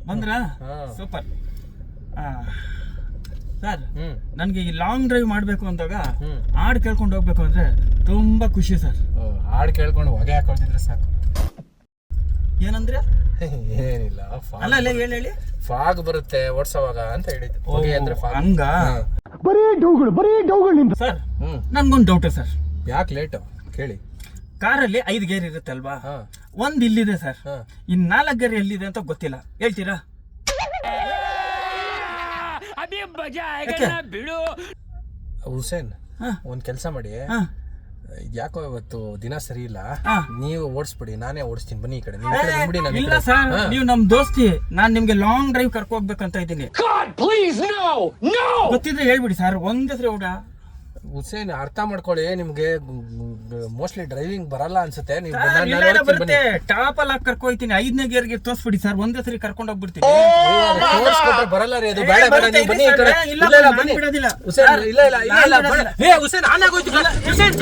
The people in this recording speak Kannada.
ಬಂದ್ರಾ? Super sir. ನನಗೆ ಈ ಲಾಂಗ್ ಡ್ರೈವ್ ಮಾಡಬೇಕು ಅಂದಾಗ ಹಾಡು ಕೇಳ್ಕೊಂಡು ಹೋಗ್ಬೇಕು ಅಂದ್ರೆ ತುಂಬಾ ಖುಷಿ ಸರ್. ಹಾಡು ಕೇಳ್ಕೊಂಡು ಹೊಗೆ ಹಾಕೊಳ್ತಿದ್ರೆ ಸಾಕು. ಏನಂದ್ರೆ ಏನಿಲ್ಲ, ಅಲ್ಲ ಅಲ್ಲ ಹೇಳಿ ಫಾಗ್ ಬರುತ್ತೆ ಓಡ್ಸೋವಾಗ ಅಂತ ಹೇಳಿದ್ದು. ಹೊಗೆ ಅಂದ್ರೆ ಫಾಗ್. ಹಂಗ ಬರೀ ಡೌಗಳು ನಿಮ್ದು ಸರ್. ನನ್ಗೊಂದು ಡೌಟ್ ಸರ್. ಯಾಕೆ ಲೇಟು ಕೇಳಿ. ಕಾರಲ್ಲಿ 5 ಗೇರ್ ಇರುತ್ತೆ ಅಲ್ವಾ? ಒಂದ್ ಇಲ್ಲಿದೆ ಸರ್, ಇನ್ 4 ಗೇರ್ ಎಲ್ಲಿದೆ ಅಂತ ಗೊತ್ತಿಲ್ಲ, ಹೇಳ್ತೀರಾ? ಹುಸೇನ್, ಒಂದ್ ಕೆಲ್ಸ ಮಾಡಿ, ಯಾಕೋ ಇವತ್ತು ದಿನ ಸರಿ ಇಲ್ಲ, ನೀವು ಓಡಿಸ್ಬಿಡಿ, ನಾನೇ ಓಡಿಸ್ತೀನಿ. ಬನ್ನಿ ಈ ಕಡೆ. ಇಲ್ಲ ಸರ್, ನೀವು ನಮ್ ದೋಸ್ತಿ, ನಾನ್ ನಿಮ್ಗೆ ಲಾಂಗ್ ಡ್ರೈವ್ ಕರ್ಕೊ ಹೋಗ್ಬೇಕಂತ ಇದ್ದೀನಿ. ಗೊತ್ತಿದ್ರೆ ಹೇಳ್ಬಿಡಿ ಸರ್, ಒಂದೇ ಸರಿ ಓಡ. ಹುಸೇನ್, ಅರ್ಥ ಮಾಡ್ಕೊಳ್ಳಿ, ನಿಮ್ಗೆ ಮೋಸ್ಟ್ಲಿ ಡ್ರೈವಿಂಗ್ ಬರಲ್ಲ ಅನ್ಸುತ್ತೆ. ನೀವು ಬರುತ್ತೆ, ಟಾಪ್ ಅಲ್ಲಿ ಕರ್ಕೊ ಹೋಗ್ತೀನಿ. 5ನೇ ಗೇರ್ಗೆ ತೋರಿಸ್ಬಿಡಿ ಸರ್, ಒಂದೇ ಸರಿ ಕರ್ಕೊಂಡು ಹೋಗ್ಬಿಡ್ತೀನಿ. ಬರಲ್ಲ ರೀ ಅದು. ಬೇಡ ಬೇಡ, ನೀವು ಬನ್ನಿ ಈ ಕಡೆ. ಬಿಡೋದಿಲ್ಲ ಹುಸೇನ್, ಇಲ್ಲ ಇಲ್ಲ ಇಲ್ಲ ಇಲ್ಲ, ಹುಸೇನ್ ಆನ್ ಆಗೋಯ್ತು. ಹುಸೇನ್